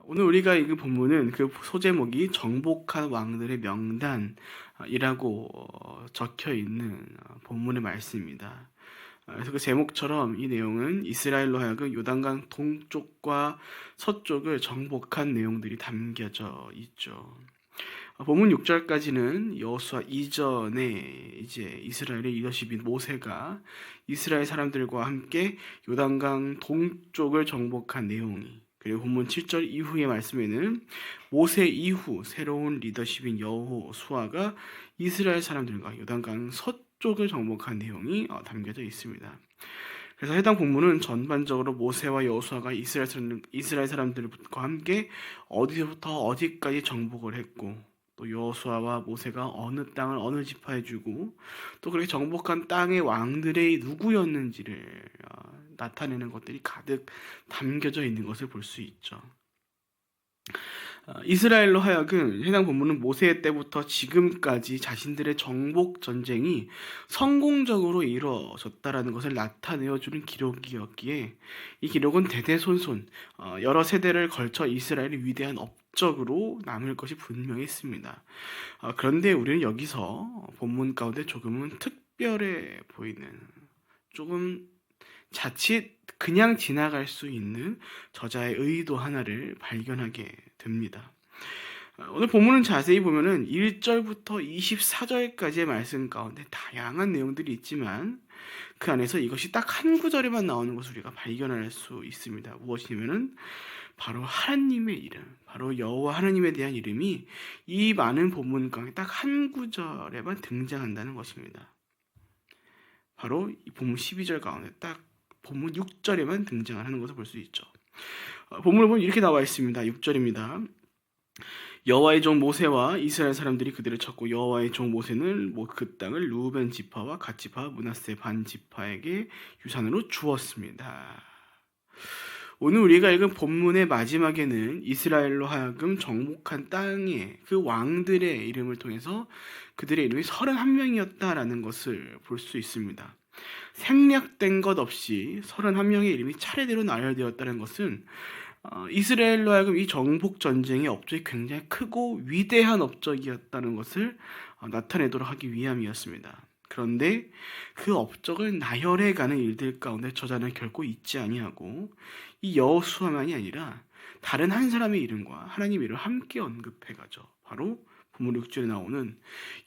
오늘 우리가 읽은 본문은 그 소제목이 정복한 왕들의 명단이라고 적혀 있는 본문의 말씀입니다. 그래서 그 제목처럼 이 내용은 이스라엘로 하여금 요단강 동쪽과 서쪽을 정복한 내용들이 담겨져 있죠. 본문 6절까지는 여호수아 이전에 이제 이스라엘의 리더십인 모세가 이스라엘 사람들과 함께 요단강 동쪽을 정복한 내용이, 그리고 본문 7절 이후의 말씀에는 모세 이후 새로운 리더십인 여호수아가 이스라엘 사람들과 요단강 서쪽을 정복한 내용이 담겨져 있습니다. 그래서 해당 본문은 전반적으로 모세와 여호수아가 이스라엘 사람들과 함께 어디서부터 어디까지 정복을 했고, 또 여호수아와 모세가 어느 땅을 어느 지파에 주고, 또 그렇게 정복한 땅의 왕들의 누구였는지를 나타내는 것들이 가득 담겨져 있는 것을 볼 수 있죠. 이스라엘로 하여금 해당 본문은 모세 때부터 지금까지 자신들의 정복 전쟁이 성공적으로 이루어졌다라는 것을 나타내어주는 기록이었기에, 이 기록은 대대손손 여러 세대를 걸쳐 이스라엘의 위대한 업적으로 남을 것이 분명했습니다. 그런데 우리는 여기서 본문 가운데 조금은 특별해 보이는, 조금 자칫 그냥 지나갈 수 있는 저자의 의도 하나를 발견하게 됩니다. 오늘 본문은 자세히 보면은 1절부터 24절까지의 말씀 가운데 다양한 내용들이 있지만 그 안에서 이것이 딱 한 구절에만 나오는 것을 우리가 발견할 수 있습니다. 무엇이냐면은 바로 하나님의 이름, 바로 여호와 하나님에 대한 이름이 이 많은 본문 가운데 딱 한 구절에만 등장한다는 것입니다. 바로 이 본문 12절 가운데 딱 본문 6절에만 등장하는 것을 볼 수 있죠. 본문을 보면 이렇게 나와 있습니다. 6절입니다. 여호와의 종 모세와 이스라엘 사람들이 그들을 쳤고 여호와의 종 모세는 그 땅을 루벤 지파와 갓 지파 므낫세 반 지파에게 유산으로 주었습니다. 오늘 우리가 읽은 본문의 마지막에는 이스라엘로 하여금 정복한 땅의 그 왕들의 이름을 통해서 그들의 이름이 31명이었다라는 것을 볼 수 있습니다. 생략된 것 없이 31명의 이름이 차례대로 나열되었다는 것은 이스라엘로 하여금 이 정복 전쟁의 업적이 굉장히 크고 위대한 업적이었다는 것을 나타내도록 하기 위함이었습니다. 그런데 그 업적을 나열해가는 일들 가운데 저자는 결코 잊지 아니하고 이 여호수아만이 아니라 다른 한 사람의 이름과 하나님의 이름을 함께 언급해가죠. 바로 본문 6절에 나오는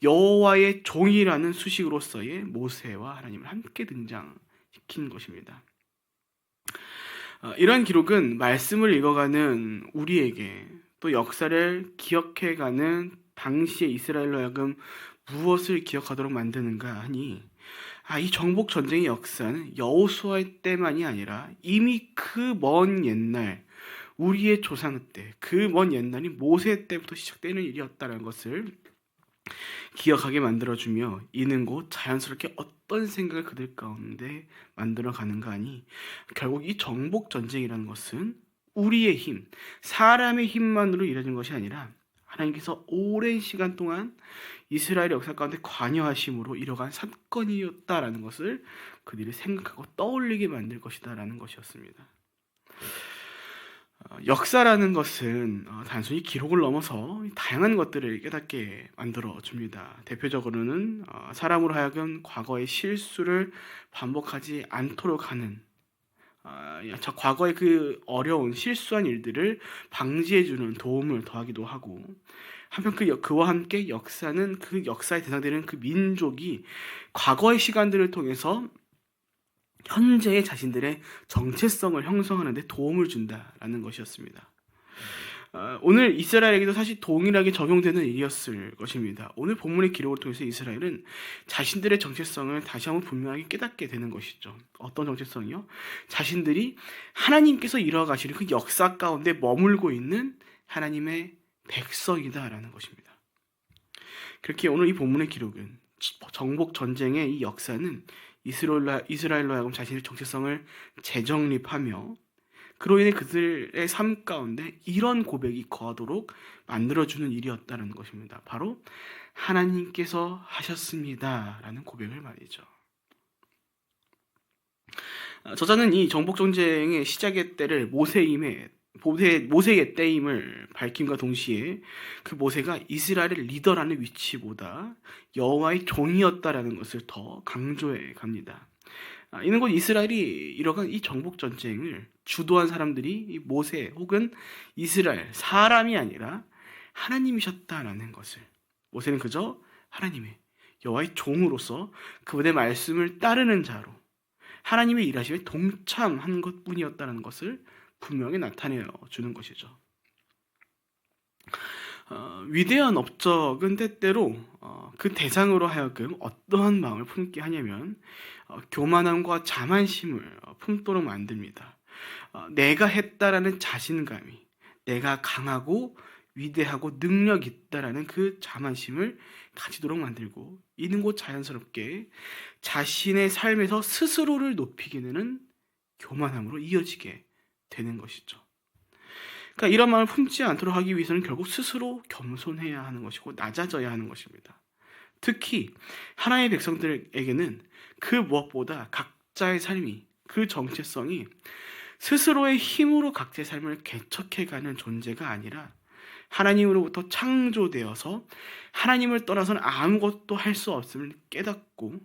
여호와의 종이라는 수식으로서의 모세와 하나님을 함께 등장시킨 것입니다. 이러한 기록은 말씀을 읽어가는 우리에게, 또 역사를 기억해가는 당시의 이스라엘로 하여금 무엇을 기억하도록 만드는가 하니, 이 정복 전쟁의 역사는 여호수아의 때만이 아니라 이미 그 먼 옛날, 우리의 조상 때, 그 먼 옛날이 모세 때부터 시작되는 일이었다는 것을 기억하게 만들어주며, 이는 곧 자연스럽게 어떤 생각을 그들 가운데 만들어가는가 하니, 결국 이 정복 전쟁이라는 것은 우리의 힘, 사람의 힘만으로 이루어진 것이 아니라 하나님께서 오랜 시간 동안 이스라엘 역사 가운데 관여하심으로 이뤄간 사건이었다라는 것을 그들이 생각하고 떠올리게 만들 것이다라는 것이었습니다. 역사라는 것은 단순히 기록을 넘어서 다양한 것들을 깨닫게 만들어줍니다. 대표적으로는 사람으로 하여금 과거의 실수를 반복하지 않도록 하는, 과거의 그 어려운 실수한 일들을 방지해주는 도움을 더하기도 하고, 한편 그와 함께 역사는 그 역사의 대상되는 그 민족이 과거의 시간들을 통해서 현재의 자신들의 정체성을 형성하는 데 도움을 준다라는 것이었습니다. 오늘 이스라엘에게도 사실 동일하게 적용되는 일이었을 것입니다. 오늘 본문의 기록을 통해서 이스라엘은 자신들의 정체성을 다시 한번 분명하게 깨닫게 되는 것이죠. 어떤 정체성이요? 자신들이 하나님께서 이루어가시는 그 역사 가운데 머물고 있는 하나님의 백성이다라는 것입니다. 그렇게 오늘 이 본문의 기록은, 정복 전쟁의 이 역사는 이스라엘로 하여금 자신의 정체성을 재정립하며 그로 인해 그들의 삶 가운데 이런 고백이 거하도록 만들어주는 일이었다는 것입니다. 바로 하나님께서 하셨습니다라는 고백을 말이죠. 저자는 이 정복 전쟁의 시작의 때를 모세임에 모세의 때임을 밝힘과 동시에 그 모세가 이스라엘의 리더라는 위치보다 여호와의 종이었다라는 것을 더 강조해 갑니다. 이는 곧 이스라엘이 이러한 이 정복 전쟁을 주도한 사람들이 이 모세 혹은 이스라엘 사람이 아니라 하나님이셨다라는 것을, 모세는 그저 하나님의 여호와의 종으로서 그분의 말씀을 따르는 자로 하나님의 일하심에 동참한 것뿐이었다는 것을 분명히 나타내어 주는 것이죠. 위대한 업적은 때때로 그 대상으로 하여금 어떠한 마음을 품게 하냐면 교만함과 자만심을 품도록 만듭니다. 내가 했다라는 자신감이, 내가 강하고 위대하고 능력 있다라는 그 자만심을 가지도록 만들고, 이는 곧 자연스럽게 자신의 삶에서 스스로를 높이게 되는 교만함으로 이어지게 되는 것이죠. 그러니까 이런 마음을 품지 않도록 하기 위해서는 결국 스스로 겸손해야 하는 것이고 낮아져야 하는 것입니다. 특히 하나님의 백성들에게는 그 무엇보다 각자의 삶이, 그 정체성이 스스로의 힘으로 각자의 삶을 개척해가는 존재가 아니라 하나님으로부터 창조되어서 하나님을 떠나서는 아무것도 할 수 없음을 깨닫고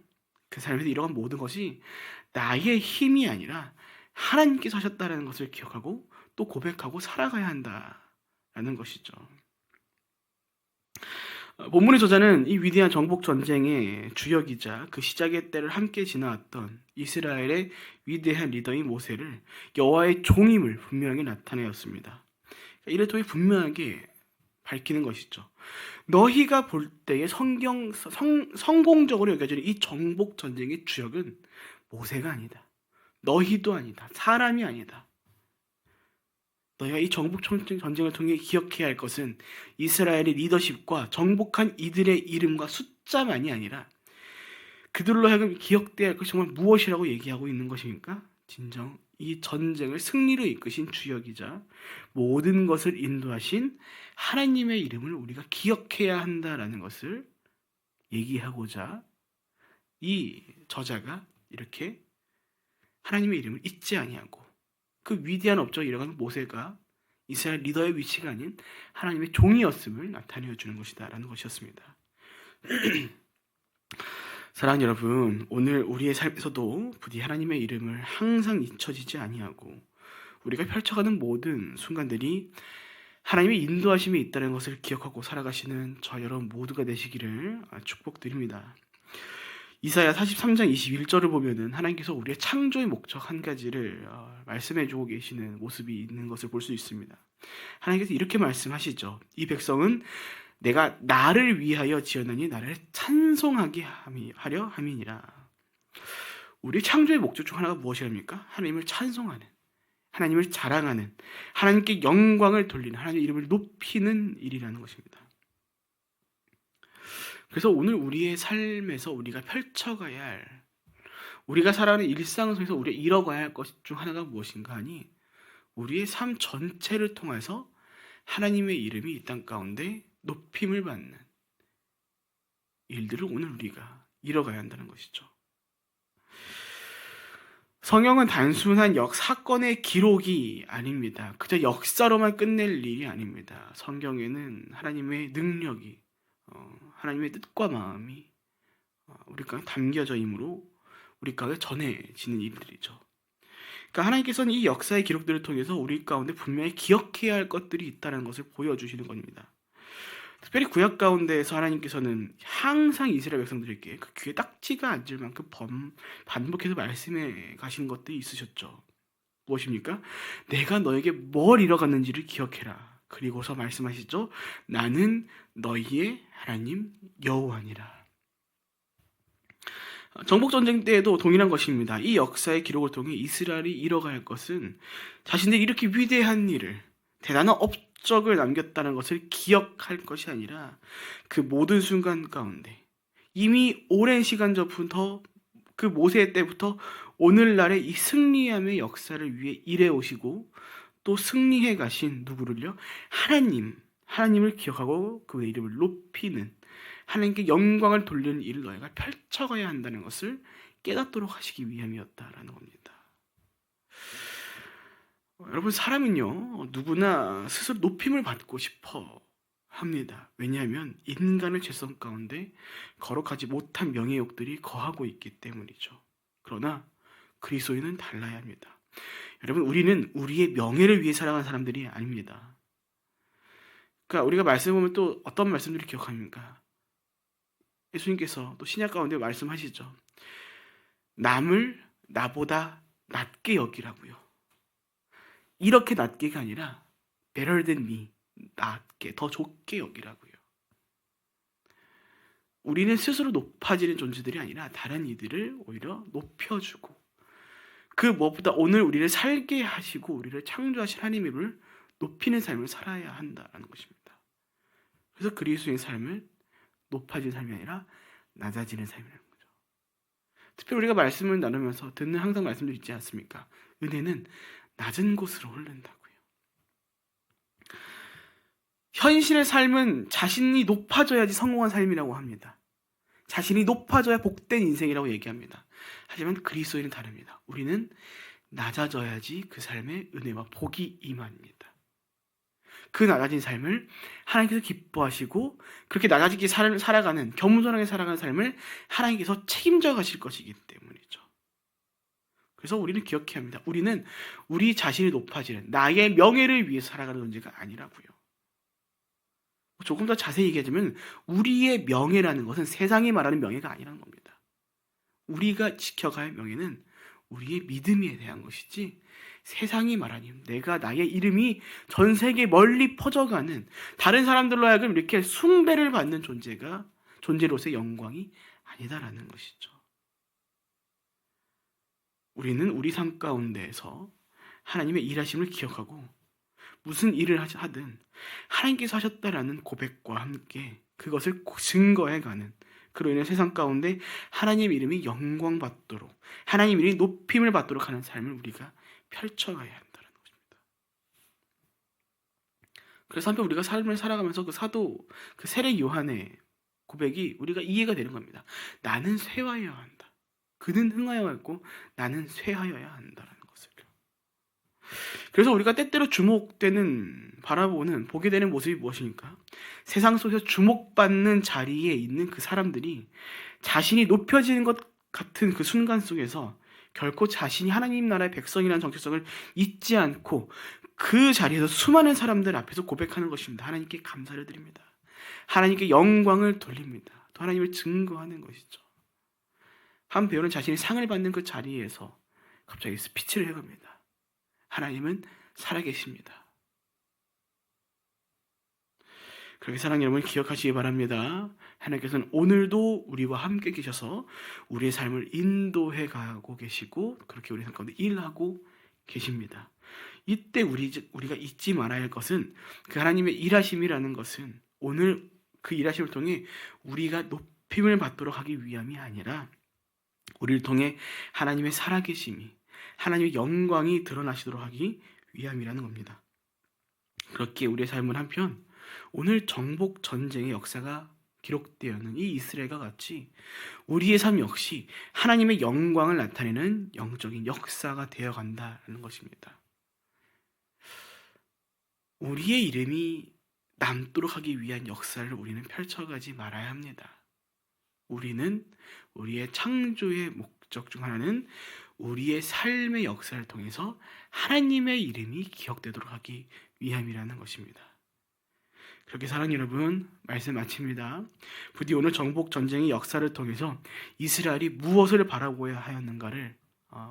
그 삶에서 이러한 모든 것이 나의 힘이 아니라 하나님께서 하셨다는 것을 기억하고 또 고백하고 살아가야 한다라는 것이죠. 본문의 저자는 이 위대한 정복 전쟁의 주역이자 그 시작의 때를 함께 지나왔던 이스라엘의 위대한 리더인 모세를 여호와의 종임을 분명하게 나타내었습니다. 이를 통해 분명하게 밝히는 것이죠. 너희가 볼 때의 성공적으로 여겨지는 이 정복 전쟁의 주역은 모세가 아니다. 너희도 아니다. 사람이 아니다. 너희가 이 정복 전쟁을 통해 기억해야 할 것은 이스라엘의 리더십과 정복한 이들의 이름과 숫자만이 아니라 그들로 하여금 기억돼야 할 것이 정말 무엇이라고 얘기하고 있는 것입니까? 진정 이 전쟁을 승리로 이끄신 주역이자 모든 것을 인도하신 하나님의 이름을 우리가 기억해야 한다라는 것을 얘기하고자 이 저자가 이렇게 하나님의 이름을 잊지 아니하고 그 위대한 업적을 이뤄가는 모세가 이스라엘 리더의 위치가 아닌 하나님의 종이었음을 나타내어 주는 것이다라는 것이었습니다. 사랑하는 여러분, 오늘 우리의 삶에서도 부디 하나님의 이름을 항상 잊혀지지 아니하고 우리가 펼쳐가는 모든 순간들이 하나님의 인도하심이 있다는 것을 기억하고 살아가시는 저 여러분 모두가 되시기를 축복드립니다. 이사야 43장 21절을 보면은 하나님께서 우리의 창조의 목적 한 가지를 말씀해주고 계시는 모습이 있는 것을 볼 수 있습니다. 하나님께서 이렇게 말씀하시죠. 이 백성은 내가 나를 위하여 지었나니 나를 찬송하게 하려 함이니라. 우리 창조의 목적 중 하나가 무엇이랍니까? 하나님을 찬송하는, 하나님을 자랑하는, 하나님께 영광을 돌리는, 하나님의 이름을 높이는 일이라는 것입니다. 그래서 오늘 우리의 삶에서 우리가 펼쳐가야 할, 우리가 살아가는 일상 속에서 우리가 이뤄가야 할 것 중 하나가 무엇인가 하니 우리의 삶 전체를 통해서 하나님의 이름이 이 땅 가운데 높임을 받는 일들을 오늘 우리가 이뤄가야 한다는 것이죠. 성경은 단순한 사건의 기록이 아닙니다. 그저 역사로만 끝낼 일이 아닙니다. 성경에는 하나님의 능력이, 하나님의 뜻과 마음이 우리 가운데 담겨져 있으므로 우리 가운데 전해지는 일들이죠. 그러니까 하나님께서는 이 역사의 기록들을 통해서 우리 가운데 분명히 기억해야 할 것들이 있다는 것을 보여주시는 겁니다. 특별히 구약 가운데에서 하나님께서는 항상 이스라엘 백성들에게 그 귀에 딱지가 앉을 만큼 반복해서 말씀해 가신 것들이 있으셨죠. 무엇입니까? 내가 너에게 뭘 이뤄갔는지를 기억해라. 그리고서 말씀하시죠. 나는 너희의 하나님 여호와니라. 정복전쟁 때에도 동일한 것입니다. 이 역사의 기록을 통해 이스라엘이 이뤄가야 할 것은 자신들이 이렇게 위대한 일을, 대단한 업적을 남겼다는 것을 기억할 것이 아니라 그 모든 순간 가운데 이미 오랜 시간 전부터 그 모세 때부터 오늘날의 이 승리함의 역사를 위해 일해오시고 또 승리해 가신 누구를요? 하나님을 기억하고 그의 이름을 높이는, 하나님께 영광을 돌리는 일을 너희가 펼쳐가야 한다는 것을 깨닫도록 하시기 위함이었다라는 겁니다. 여러분, 사람은요, 누구나 스스로 높임을 받고 싶어 합니다. 왜냐하면 인간의 죄성 가운데 거룩하지 못한 명예욕들이 거하고 있기 때문이죠. 그러나 그리스도인은 달라야 합니다. 여러분, 우리는 우리의 명예를 위해 살아가는 사람들이 아닙니다. 그러니까 우리가 말씀 보면 또 어떤 말씀들을 기억합니까? 예수님께서 또 신약 가운데 말씀하시죠. 남을 나보다 낮게 여기라고요. 이렇게 낮게가 아니라 better than me, 낮게, 더 좋게 여기라고요. 우리는 스스로 높아지는 존재들이 아니라 다른 이들을 오히려 높여주고, 그 무엇보다 오늘 우리를 살게 하시고 우리를 창조하신 하나님을 높이는 삶을 살아야 한다는 것입니다. 그래서 그리스도의 삶을 높아지는 삶이 아니라 낮아지는 삶이라는 거죠. 특별히 우리가 말씀을 나누면서 듣는 항상 말씀도 있지 않습니까? 은혜는 낮은 곳으로 흐른다고요. 현실의 삶은 자신이 높아져야지 성공한 삶이라고 합니다. 자신이 높아져야 복된 인생이라고 얘기합니다. 하지만 그리스도인은 다릅니다. 우리는 낮아져야지 그 삶에 은혜와 복이 임합니다. 그 낮아진 삶을 하나님께서 기뻐하시고 그렇게 낮아지게 살아가는, 겸손하게 살아가는 삶을 하나님께서 책임져 가실 것이기 때문이죠. 그래서 우리는 기억해야 합니다. 우리는 우리 자신이 높아지는, 나의 명예를 위해서 살아가는 존재가 아니라고요. 조금 더 자세히 얘기하자면 우리의 명예라는 것은 세상이 말하는 명예가 아니라는 겁니다. 우리가 지켜가야 할 명예는 우리의 믿음에 대한 것이지, 세상이 말하는, 내가 나의 이름이 전 세계 멀리 퍼져가는, 다른 사람들로 하여금 이렇게 숭배를 받는 존재로서의 영광이 아니다라는 것이죠. 우리는 우리 삶 가운데에서 하나님의 일하심을 기억하고 무슨 일을 하든 하나님께서 하셨다라는 고백과 함께 그것을 증거해가는, 그로 인해 세상 가운데 하나님 이름이 영광받도록, 하나님 이름이 높임을 받도록 하는 삶을 우리가 펼쳐가야 한다는 것입니다. 그래서 한편 우리가 삶을 살아가면서 그 사도, 그 세례 요한의 고백이 우리가 이해가 되는 겁니다. 나는 쇠하여야 한다. 그는 흥하여야 했고 나는 쇠하여야 한다라는 것을. 그래서 우리가 때때로 주목되는, 바라보는, 보게 되는 모습이 무엇입니까? 세상 속에서 주목받는 자리에 있는 그 사람들이 자신이 높여지는 것 같은 그 순간 속에서 결코 자신이 하나님 나라의 백성이라는 정체성을 잊지 않고 그 자리에서 수많은 사람들 앞에서 고백하는 것입니다. 하나님께 감사를 드립니다. 하나님께 영광을 돌립니다. 또 하나님을 증거하는 것이죠. 한 배우는 자신이 상을 받는 그 자리에서 갑자기 스피치를 해갑니다. 하나님은 살아계십니다. 그렇게 사랑하는 여러분, 기억하시기 바랍니다. 하나님께서는 오늘도 우리와 함께 계셔서 우리의 삶을 인도해 가고 계시고 그렇게 우리 삶 가운데 일하고 계십니다. 이때 우리가 잊지 말아야 할 것은, 그 하나님의 일하심이라는 것은 오늘 그 일하심을 통해 우리가 높임을 받도록 하기 위함이 아니라 우리를 통해 하나님의 살아계심이, 하나님의 영광이 드러나시도록 하기 위함이라는 겁니다. 그렇게 우리의 삶은 한편 오늘 정복 전쟁의 역사가 기록되어 있는 이 이스라엘과 같이 우리의 삶 역시 하나님의 영광을 나타내는 영적인 역사가 되어간다는 것입니다. 우리의 이름이 남도록 하기 위한 역사를 우리는 펼쳐가지 말아야 합니다. 우리는 우리의 창조의 목적 중 하나는 우리의 삶의 역사를 통해서 하나님의 이름이 기억되도록 하기 위함이라는 것입니다. 그렇게 사랑하는 여러분, 말씀 마칩니다. 부디 오늘 정복 전쟁의 역사를 통해서 이스라엘이 무엇을 바라보아야 하였는가를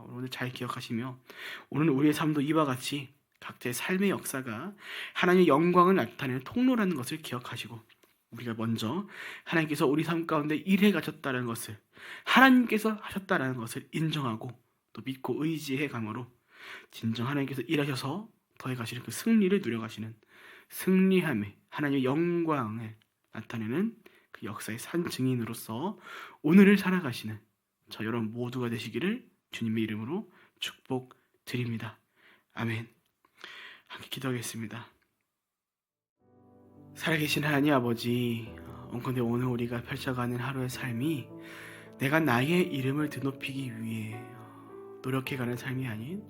오늘 잘 기억하시며, 오늘 우리의 삶도 이와 같이 각자의 삶의 역사가 하나님의 영광을 나타내는 통로라는 것을 기억하시고, 우리가 먼저 하나님께서 우리 삶 가운데 일해 가셨다는 것을, 하나님께서 하셨다는 것을 인정하고 또 믿고 의지해 감으로 진정 하나님께서 일하셔서 더해 가시는 그 승리를 누려가시는, 승리함에 하나님의 영광을 나타내는 그 역사의 산 증인으로서 오늘을 살아가시는 저 여러분 모두가 되시기를 주님의 이름으로 축복드립니다. 아멘. 함께 기도하겠습니다. 살아계신 하나님 아버지, 온컨대 오늘 우리가 펼쳐가는 하루의 삶이 내가 나의 이름을 드높이기 위해 노력해가는 삶이 아닌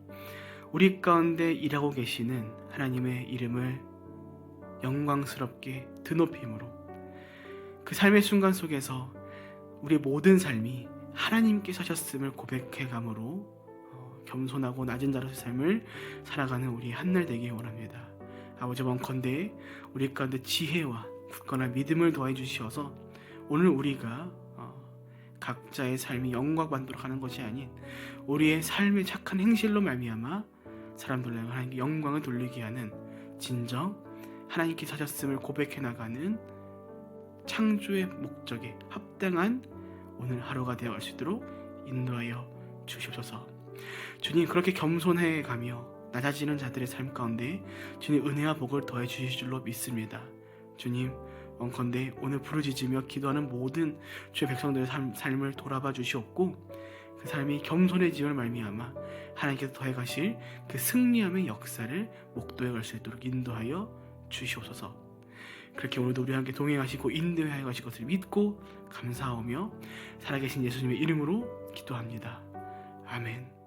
우리 가운데 일하고 계시는 하나님의 이름을 영광스럽게 드높임으로 그 삶의 순간 속에서 우리의 모든 삶이 하나님께서 하셨음을 고백해감으로 겸손하고 낮은 자로서의 삶을 살아가는 우리 한날 되길 원합니다. 아버지, 원컨대 우리 가운데 지혜와 굳건한 믿음을 더해 주시어서 오늘 우리가 각자의 삶이 영광받도록 하는 것이 아닌 우리의 삶의 착한 행실로 말미암아 사람들에게 하나님께 영광을 돌리게 하는 진정 하나님께서 하셨음을 고백해 나가는 창조의 목적에 합당한 오늘 하루가 되어갈 수 있도록 인도하여 주시옵소서. 주님, 그렇게 겸손해 가며 낮아지는 자들의 삶 가운데 주님 은혜와 복을 더해 주실 줄로 믿습니다. 주님, 원컨대 오늘 부르짖으며 기도하는 모든 주의 백성들의 삶을 돌아봐 주시옵고 그 삶이 겸손해짐을 말미암아 하나님께서 더해 가실 그 승리함의 역사를 목도해 갈 수 있도록 인도하여 주시옵소서. 그렇게 오늘도 우리와 함께 동행하시고 인도하여 가실 것을 믿고 감사하며 살아계신 예수님의 이름으로 기도합니다. 아멘.